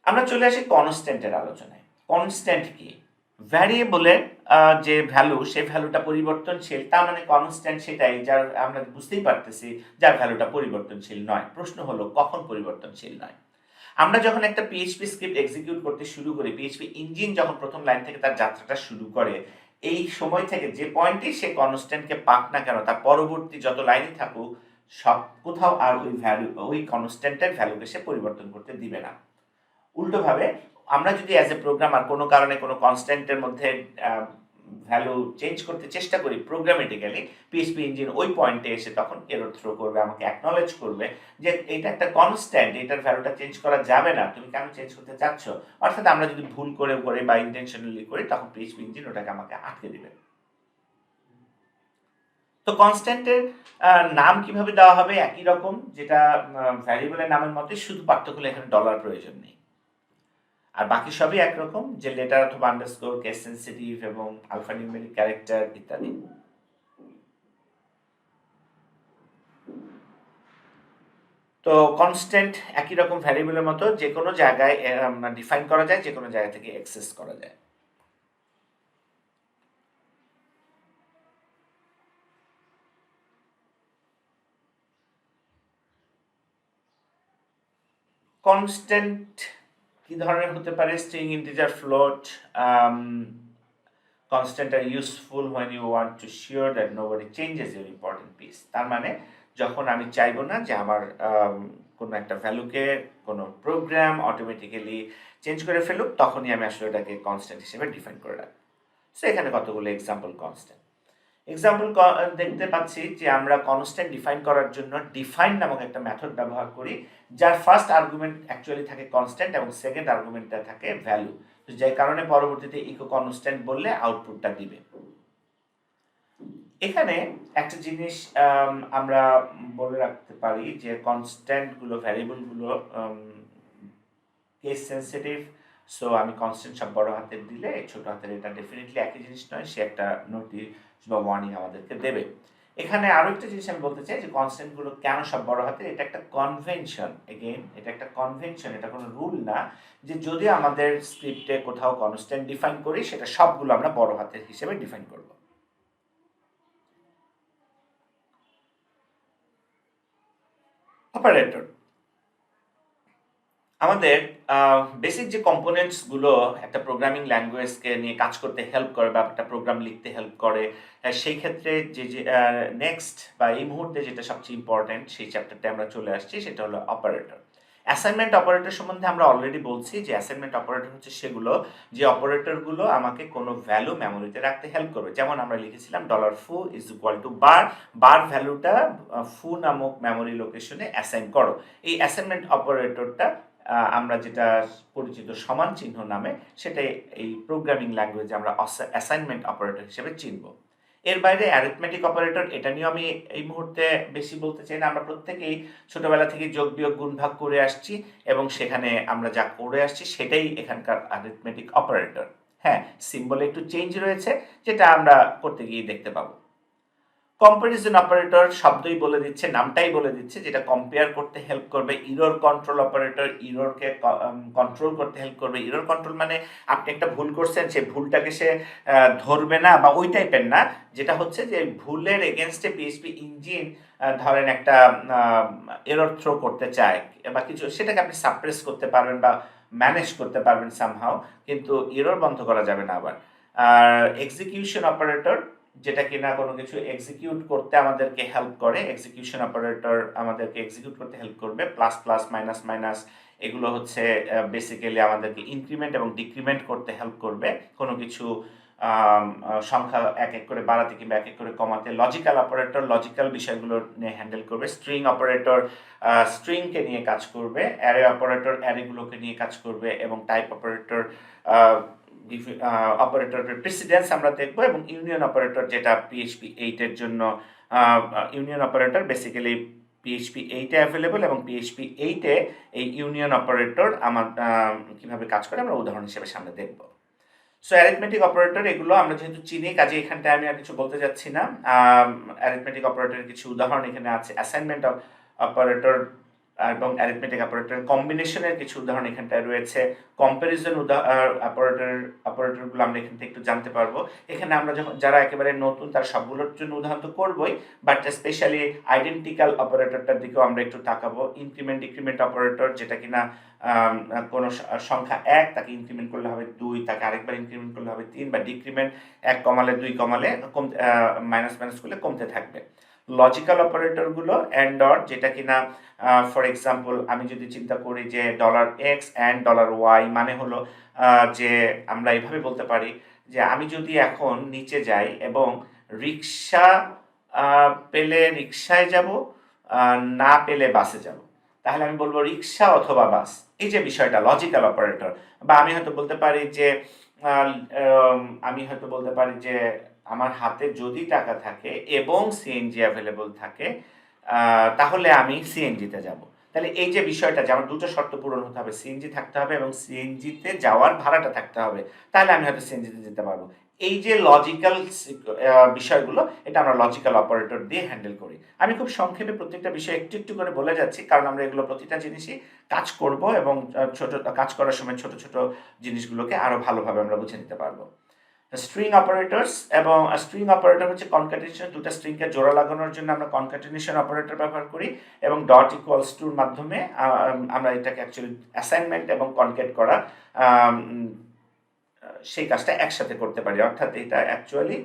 আমরা চলে আসি কনস্ট্যান্টের আলোচনায়। কনস্ট্যান্ট কি? ভ্যারিয়েবলের যে ভ্যালু, সেই ভ্যালুটা পরিবর্তনশীল, তার মানে কনস্ট্যান্ট সেটাই যার আমরা বুঝতেই পারতেছি যার ভ্যালুটা পরিবর্তনশীল নয়। প্রশ্ন হলো কখন পরিবর্তনশীল নয়? আমরা যখন একটা পিএইচপি স্ক্রিপ্ট এক্সিকিউট করতে শুরু করি, পিএইচপি ইঞ্জিন যখন প্রথম লাইন থেকে তার যাত্রাটা শুরু করে, এই সময় থেকে যে পয়েন্টে সে কনস্ট্যান্টকে পাক না কেন, তার পরবর্তী যত লাইনই থাকুক, সব কোথাও আর ওই ভ্যালু, ওই কনস্ট্যান্টের ভ্যালুকে সে পরিবর্তন করতে দিবে না। উল্টোভাবে আমরা যদি অ্যাজ এ প্রোগ্রামার কোনো কারণে কোনো কনস্ট্যান্টের মধ্যে ভ্যালু চেঞ্জ করতে চেষ্টা করি প্রোগ্রামেটিক্যালি, পিএইচপি ইঞ্জিন ওই পয়েন্টে এসে তখন এরর থ্রো করবে, আমাকে অ্যাকনলেজ করবে যে এটা একটা কনস্ট্যান্ট, এটার ভ্যালুটা চেঞ্জ করা যাবে না, তুমি কেন চেঞ্জ করতে চাচ্ছ? অর্থাৎ আমরা যদি ভুল করে করে বা ইন্টেনশনালি করি, তখন পিএইচপি ইঞ্জিন ওটাকে আমাকে আটকে দিবে। তো কনস্ট্যান্টের নাম কিভাবে দেওয়া হবে? একই রকম, যেটা ভ্যারিয়েবলের নামের মতোই, শুধু পার্থক্য হলো এখানে ডলার প্রয়োজন নেই। আর বাকি সবই একরকম, যে লেটার অথবা আন্ডারস্কোর, কেস সেনসিটিভ এবং আলফানিউমেরিক ক্যারেক্টার ইত্যাদি। তো কনস্ট্যান্ট একই রকম ভ্যারিয়েবলের মতো, যে কোনো জায়গায় ডিফাইন করা যায়, যে কোনো জায়গা থেকে অ্যাক্সেস করা যায়। কনস্ট্যান্ট কি ধরনের হতে পারে? String, integer, float. কনস্ট্যান্ট আর useful when you want to sure that nobody changes your important piece। তার মানে যখন আমি চাইবো না যে আমার কোনো একটা ভ্যালুকে কোনো প্রোগ্রাম অটোমেটিক্যালি চেঞ্জ করে ফেলুক, তখনই আমি আসলে ওটাকে কনস্ট্যান্ট হিসেবে ডিফাইন করে রাখবো। সো এখানে কতগুলো এক্সাম্পল কনস্ট্যান্ট এক্সাম্পল দেখতে পাচ্ছি যে আমরা কনস্ট্যান্ট ডিফাইন করার জন্য ডিফাইন নামক একটা মেথড ব্যবহার করি, যার ফার্স্ট আর্গুমেন্ট অ্যাকচুয়ালি থাকে কনস্ট্যান্ট এবং সেকেন্ড আর্গুমেন্টটা থাকে ভ্যালু, যে কারণে পরবর্তীতে ইকো কনস্ট্যান্ট বললে আউটপুটটা দিবে। এখানে একটা জিনিস আমরা বলে রাখতে পারি যে কনস্ট্যান্টগুলো, ভ্যারিয়েবলগুলো কেস সেন্সিটিভ। সো আমি কনস্ট্যান্ট সব বড় হাতের দিলে ছোট হাতের এটা ডেফিনেটলি একই জিনিস নয়, সে একটা নোটিশ বা ওয়ার্নিং আমাদেরকে দেবে। এখানে আরো একটা জিনিস আমি বলতে চাই যে কনস্ট্যান্টগুলো কেন সব বড় হাতের, এটা একটা কনভেনশন। এগেইন, এটা একটা কনভেনশন, এটা কোনো রুল না যে যদি আমাদের স্ক্রিপ্টে কোথাও কনস্ট্যান্ট ডিফাইন করি, সেটা সবগুলো আমরা বড় হাতের হিসেবে ডিফাইন করব। অপারেটর আমাদের বেসিক যে কম্পোনেন্টসগুলো একটা প্রোগ্রামিং ল্যাঙ্গুয়েজকে নিয়ে কাজ করতে হেল্প করে বা একটা প্রোগ্রাম লিখতে হেল্প করে, সেই ক্ষেত্রে যে নেক্সট বা এই মুহূর্তে যেটা সবচেয়ে ইম্পর্ট্যান্ট, সেই চ্যাপ্টারটা আমরা চলে আসছি, সেটা হলো অপারেটর। অ্যাসাইনমেন্ট অপারেটর সম্বন্ধে আমরা অলরেডি বলছি যে অ্যাসাইনমেন্ট অপারেটর হচ্ছে সেগুলো, যে অপারেটরগুলো আমাকে কোনো ভ্যালু মেমোরিতে রাখতে হেল্প করবে। যেমন আমরা লিখেছিলাম $foo ইজ ইকুয়াল টু বার, বার ভ্যালুটা ফু নামক মেমোরি লোকেশনে অ্যাসাইন করো। এই অ্যাসাইনমেন্ট অপারেটরটা আমরা যেটা পরিচিত সমান চিহ্ন নামে, সেটাই এই প্রোগ্রামিং ল্যাঙ্গুয়েজে আমরা অ্যাসাইনমেন্ট অপারেটর হিসেবে চিনব। এর বাইরে অ্যারিথমেটিক অপারেটর, এটা নিয়েও আমি এই মুহূর্তে বেশি বলতে চাই না। আমরা প্রত্যেকেই ছোটবেলা থেকে যোগ বিয়োগ গুণ ভাগ করে আসছি এবং সেখানে আমরা যা করে আসছি সেটাই এখানকার অ্যারিথমেটিক অপারেটর। হ্যাঁ, সিম্বলে একটু চেঞ্জ রয়েছে, যেটা আমরা করতে গিয়ে দেখতে পাবো। কম্পারিজন অপারেটর শব্দই বলে দিচ্ছে, নামটাই বলে দিচ্ছে, যেটা কম্পেয়ার করতে হেল্প করবে। ইরর কন্ট্রোল অপারেটর ইররকে কন্ট্রোল করতে হেল্প করবে। ইরর কন্ট্রোল মানে আপনি একটা ভুল করছেন, সে ভুলটাকে সে ধরবে না বা ওই টাইপের না, যেটা হচ্ছে যে ভুলের এগেনস্টে পিএইচপি ইঞ্জিন ধরেন একটা এরর থ্রো করতে চায় বা কিছু, সেটাকে আপনি সাপ্রেস করতে পারবেন বা ম্যানেজ করতে পারবেন সামহাও, কিন্তু এরর বন্ধ করা যাবে না আবার। আর এক্সিকিউশন অপারেটর, যেটা কিনা কোনো কিছু এক্সিকিউট করতে আমাদেরকে হেল্প করে। এক্সিকিউশন অপারেটর আমাদেরকে এক্সিকিউট করতে হেল্প করবে। প্লাস প্লাস, মাইনাস মাইনাস, এগুলো হচ্ছে বেসিক্যালি আমাদেরকে ইনক্রিমেন্ট এবং ডিক্রিমেন্ট করতে হেল্প করবে, কোনো কিছু সংখ্যা এক এক করে বাড়াতে কিংবা এক এক করে কমাতে। লজিক্যাল অপারেটর লজিক্যাল বিষয়গুলো নিয়ে হ্যান্ডেল করবে। স্ট্রিং অপারেটর স্ট্রিংকে নিয়ে কাজ করবে। অ্যারে অপারেটর অ্যারেগুলোকে নিয়ে কাজ করবে এবং টাইপ অপারেটর অপারেটরের প্রেসিডেন্স আমরা দেখব, এবং ইউনিয়ন অপারেটর, যেটা পিএইচপি 8 এর জন্য ইউনিয়ন অপারেটর বেসিক্যালি পিএইচপি 8 এ অ্যাভেলেবল, এবং পিএইচপি 8 এ এই ইউনিয়ন অপারেটর আমার কিভাবে কাজ করে আমরা উদাহরণ হিসেবে সামনে দেখব। সো অ্যারিথমেটিক অপারেটর এগুলো আমরা যেহেতু চিনি, কাজে এখানটায় আমি আর কিছু বলতে যাচ্ছি না। অ্যারিথমেটিক অপারেটরের কিছু উদাহরণ এখানে আছে। অ্যাসাইনমেন্ট অপারেটর এবং অ্যারিথমেটিক অপারেটর কম্বিনেশনের কিছু উদাহরণ এখানটায় রয়েছে। কম্প্যারিজন অপারেটরগুলো আমরা এখান থেকে একটু জানতে পারবো। এখানে আমরা যখন যারা একেবারে নতুন তার সবগুলোর জন্য উদাহরণ তো করবোই, বাট স্পেশালি আইডেন্টিক্যাল অপারেটরটার দিকেও আমরা একটু তাকাবো। ইনক্রিমেন্ট ডিক্রিমেন্ট অপারেটর, যেটা কিনা কোনো সংখ্যা 1 তাকে ইনক্রিমেন্ট করলে হবে 2, তাকে আরেকবার ইনক্রিমেন্ট করলে হবে 3, বা ডিক্রিমেন্ট 1 কমালে 2 কমালে মাইনাস মাইনাস করলে কমতে থাকবে। লজিক্যাল অপারেটরগুলো অ্যান্ড অর, যেটা কিনা ফর এক্সাম্পল আমি যদি চিন্তা করি যে $x অ্যান্ড $y, মানে হলো যে আমরা এইভাবে বলতে পারি যে আমি যদি এখন নিচে যাই এবং রিক্সা পেলে রিক্সায় যাব, না পেলে বাসে যাব, তাহলে আমি বলবো রিক্সা অথবা বাস। এই যে বিষয়টা লজিক্যাল অপারেটর। বা আমি হয়তো বলতে পারি যে আমার হাতে যদি টাকা থাকে এবং সিএনজি অ্যাভেলেবল থাকে, তাহলে আমি সিএনজিতে যাব। তাহলে এই যে বিষয়টা যে আমার দুটো শর্ত পূরণ হতে হবে, সিএনজি থাকতে হবে এবং সিএনজিতে যাওয়ার ভাড়াটা থাকতে হবে, তাহলে আমি হয়তো সিএনজিতে যেতে পারবো। এই যে লজিক্যাল বিষয়গুলো, এটা আমরা লজিক্যাল অপারেটর দিয়ে হ্যান্ডেল করি। আমি খুব সংক্ষেপে প্রত্যেকটা বিষয় একটু একটু করে বলে যাচ্ছি, কারণ আমরা এগুলো প্রতিটা জিনিসই কাজ করব এবং কাজ করার সময় ছোট ছোট জিনিসগুলোকে আরো ভালোভাবে আমরা বুঝে নিতে পারবো। স্ট্রিং অপারেটরস, এবং স্ট্রিং অপারেটর হচ্ছে কনক্যাটেনেশন, দুটো স্ট্রিংকে জোড়া লাগানোর জন্য আমরা কনক্যাটেনেশন অপারেটর ব্যবহার করি, এবং ডট ইকুয়ালস টুর মাধ্যমে আমরা এটাকে অ্যাকচুয়ালি অ্যাসাইনমেন্ট এবং কনক্যাট করা সেই কাজটা একসাথে করতে পারি। অর্থাৎ এটা অ্যাকচুয়ালি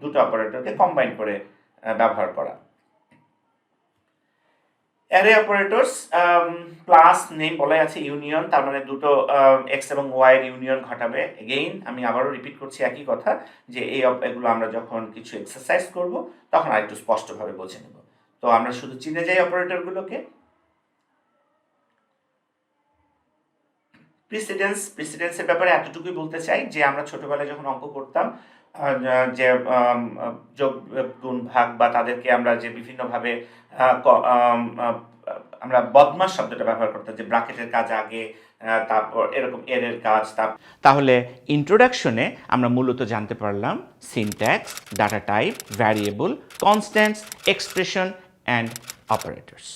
দুটো অপারেটরকে কম্বাইন করে ব্যবহার করা। অ্যারে অপারেটরস, প্লাস নেম বলাই আছে ইউনিয়ন, তার মানে দুটো এক্স এবং ওয়াই এর ইউনিয়ন ঘটাবে। এগেইন আমি আবারও রিপিট করছি একই কথা, যে এগুলো আমরা যখন কিছু এক্সারসাইজ করব তখন আরেকটু স্পষ্টভাবে বুঝে নেব। তো আমরা শুধু চিনে যাই অপারেটরগুলোকে। প্রিসিডেন্সের ব্যাপারে এতটুকুই বলতে চাই যে আমরা ছোটবেলায় যখন অঙ্ক করতাম, যে যোগ গুণ ভাগ বা তাদেরকে আমরা যে বিভিন্নভাবে আমরা বদমাস শব্দটা ব্যবহার করতাম, যে ব্র্যাকেটের কাজ আগে, তারপর এরকম এর কাজ। তাহলে ইন্ট্রোডাকশনে আমরা মূলত জানতে পারলাম syntax, data type, variable, constants, expression and operators.